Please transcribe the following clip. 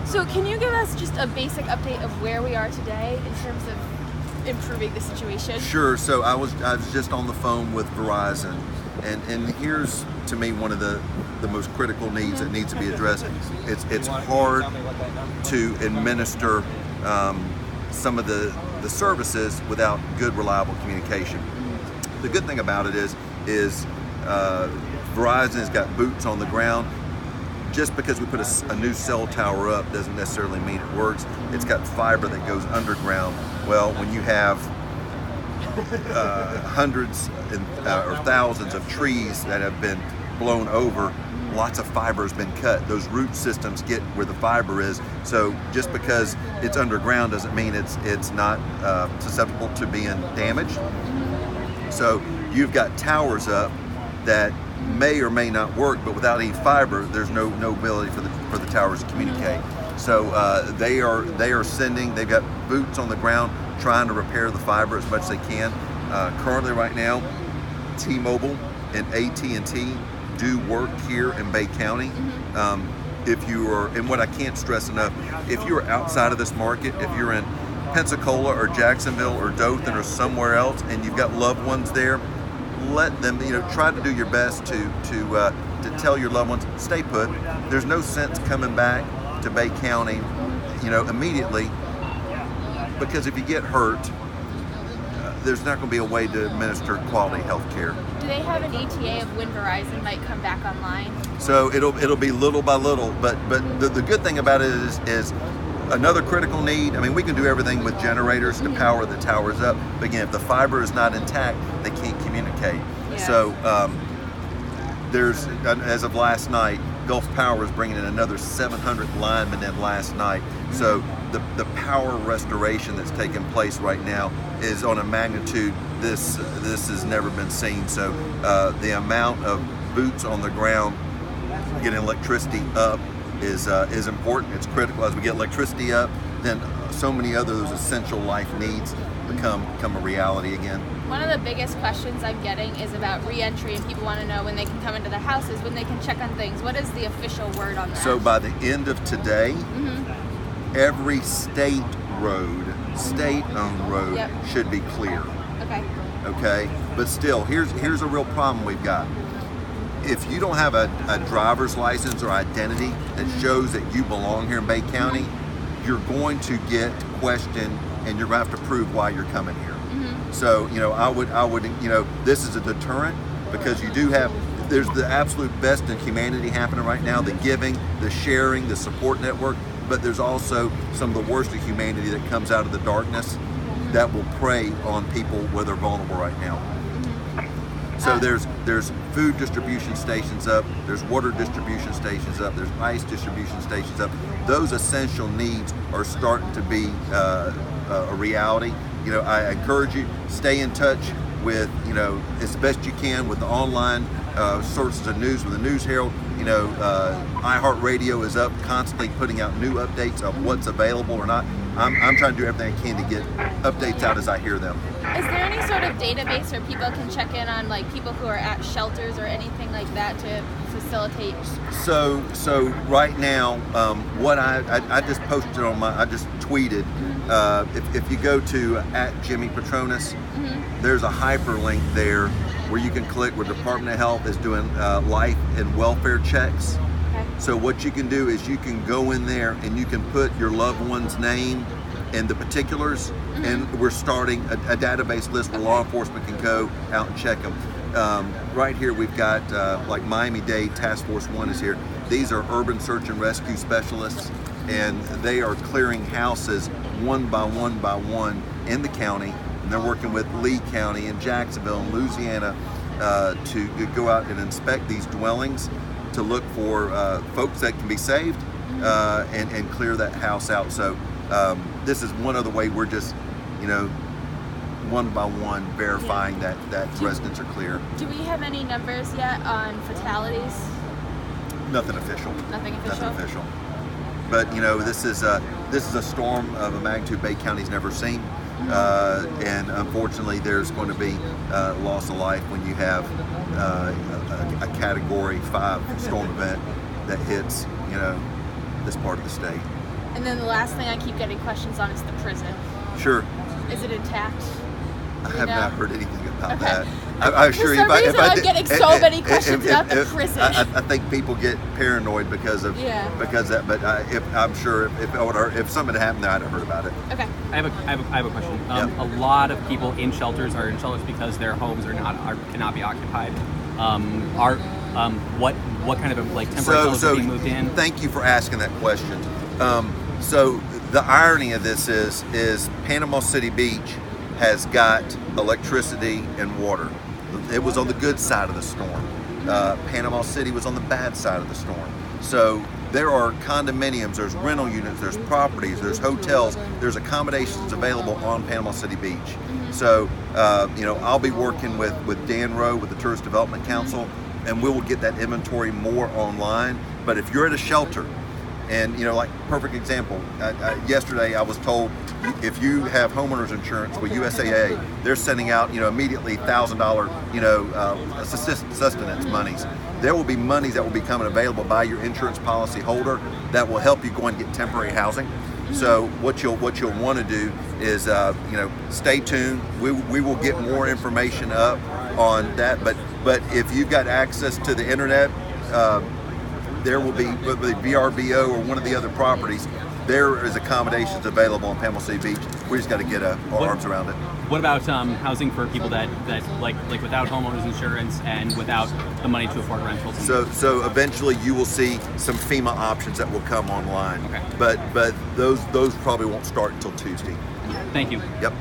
So can you give us just a basic update of where we are today in terms of improving the situation? Sure. So I was just on the phone with Verizon, and here's to me one of the most critical needs that needs to be addressed. It's hard to administer some of the services without good, reliable communication. The good thing about it is Verizon has got boots on the ground. Just because we put a new cell tower up doesn't necessarily mean it works. It's got fiber that goes underground. Well, when you have hundreds or thousands of trees that have been blown over, lots of fiber has been cut. Those root systems get where the fiber is. So just because it's underground doesn't mean it's not susceptible to being damaged. So you've got towers up that may or may not work, but without any fiber, there's no ability for the towers to communicate. So they are sending. They've got boots on the ground trying to repair the fiber as much as they can. Currently, right now, T-Mobile and at&t do work here in Bay County. If you are, and what I can't stress enough, if you're outside of this market, if you're in Pensacola or Jacksonville or Dothan or somewhere else, and you've got loved ones there, let them, try to do your best to tell your loved ones, stay put. There's no sense coming back to Bay County, immediately, because if you get hurt, there's not going to be a way to administer quality health care. Do they have an ETA of when Verizon might come back online? So it'll be little by little, but the good thing about it is another critical need. I mean, we can do everything with generators to power the towers up, but again, if the fiber is not intact, they can't communicate. Yeah. So there's, as of last night, Gulf Power is bringing in another 700 linemen in last night. So the power restoration that's taking place right now is on a magnitude this has never been seen. So the amount of boots on the ground getting electricity up is important. It's critical. As we get electricity up, then so many other those essential life needs become a reality again. One of the biggest questions I'm getting is about reentry, and people want to know when they can come into the houses, when they can check on things. What is the official word on that? So by the end of today, every state-owned road should be clear. Okay. But still, here's a real problem we've got. If you don't have a driver's license or identity that shows that you belong here in Bay County, you're going to get questioned, and you're going to have to prove why you're coming here. So, I would, this is a deterrent, because there's the absolute best in humanity happening right now, the giving, the sharing, the support network, but there's also some of the worst of humanity that comes out of the darkness that will prey on people where they're vulnerable right now. So there's food distribution stations up, there's water distribution stations up, there's ice distribution stations up. Those essential needs are starting to be a reality. I encourage you, stay in touch with, as best you can with the online sources of news, with the News Herald. iHeartRadio is up, constantly putting out new updates of what's available or not. I'm trying to do everything I can to get updates out as I hear them. Is there any sort of database where people can check in on people who are at shelters or anything like that to facilitate? So right now, what I just posted on I just tweeted, if you go to @Jimmy Patronis, there's a hyperlink there where you can click where Department of Health is doing life and welfare checks. So what you can do is you can go in there and you can put your loved one's name and the particulars, and we're starting a database list where law enforcement can go out and check them. Right here we've got like Miami-Dade Task Force 1 is here. These are urban search and rescue specialists, and they are clearing houses one by one in the county, and they're working with Lee County and Jacksonville and Louisiana to go out and inspect these dwellings to look for folks that can be saved and clear that house out. So this is one other way we're just, one by one verifying that residents are clear. Do we have any numbers yet on fatalities? Nothing official. Nothing official? Nothing official. But this is a storm of a magnitude Bay County's never seen. And unfortunately, there's going to be loss of life when you have a Category 5 storm event that hits, this part of the state. And then the last thing I keep getting questions on is the prison. Sure. Is it intact? I have not heard anything about Okay. that. I'm sure For some reason, I'm getting so many questions about the prison. I think people get paranoid because of that. But I'm sure if something had happened there, I'd have heard about it. Okay. I have a question. A lot of people in shelters are in shelters because their homes cannot be occupied. What kind of like temporary shelters are being moved in? Thank you for asking that question. So the irony of this is Panama City Beach has got electricity and water. It was on the good side of the storm. Panama City was on the bad side of the storm. So there are condominiums, there's rental units, there's properties, there's hotels, there's accommodations available on Panama City Beach. So, I'll be working with Dan Rowe with the Tourist Development Council, and we will get that inventory more online. But if you're at a shelter, and like perfect example, yesterday I was told if you have homeowners insurance with USAA, they're sending out immediately $1,000 sustenance monies. There will be monies that will be coming available by your insurance policy holder that will help you go and get temporary housing. So what you'll want to do is stay tuned. We will get more information up on that. But if you've got access to the internet, there will be with the VRBO or one of the other properties. There is accommodations available on Panama City Beach. We just got to get our arms around it. What about housing for people that like without homeowners insurance and without the money to afford rentals? So eventually you will see some FEMA options that will come online. Okay. But those probably won't start until Tuesday. Thank you. Yep.